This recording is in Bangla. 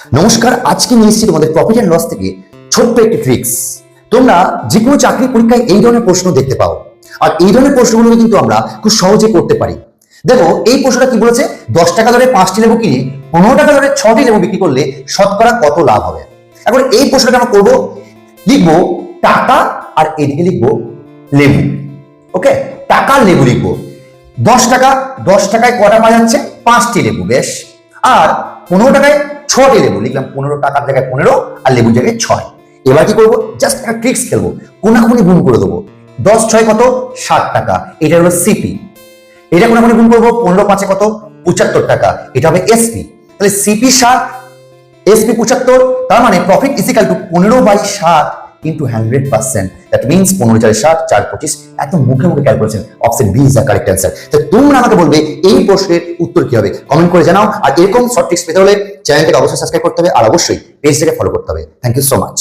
নমস্কার, আজকে নিয়ে এসেছি তোমাদের প্রফিট অ্যান্ড লস থেকে ছোট্ট একটি ট্রিক্স। তোমরা যে কোনো চাকরি পরীক্ষায় এই ধরনের প্রশ্ন দেখতে পাও, আর এই ধরনের প্রশ্নগুলো কিন্তু আমরা খুব সহজে করতে পারি। দেখো এই প্রশ্নটা কি বলেছে, 10 টাকা দরে 5টি লেবু কিনে 15 টাকা দরে 6টি লেবু বিক্রি করলে শতকরা কত লাভ হবে। এখন এই প্রশ্নটা আমরা করবো, লিখবো টাকা আর এদিকে লিখবো লেবু। ওকে, টাকা লেবু লিখবো। 10 টাকা, 10 টাকায় কটা পাওয়া যাচ্ছে? 5টি লেবু। বেশ। আর 15 টাকায় 6টি লেবু লিখলাম। 15 টাকার জায়গায় 15 আর লেবুর জায়গায় 6। এবার কি করবো, জাস্ট একটা ট্রিক্স খেলবো, কোনাকুনি গুণ করে দেবো। 10 6 কত? 60 টাকা, এটা হলো সিপি। এটা কোনাকুনি গুণ করবো, 15 5 কত? 75 টাকা, এটা হবে এসপি। তাহলে সিপি 60, এসপি 75, তার মানে profit is equal to 15/60 into 100%। That means 15 4 60 4 25। একদম মুখে মুখে calculation. Option B is the correct answer. তো তোমরা আমাকে বলবে এই প্রশ্নের উত্তর কি হবে, কমেন্ট করে জানাও। আর এরকম শর্ট ট্রিক্স পেতে হলে চ্যানেলটাকে অবশ্যই সাবস্ক্রাইব করতে হবে, আর অবশ্যই পেজটাকে ফলো করতে হবে। Thank you so much.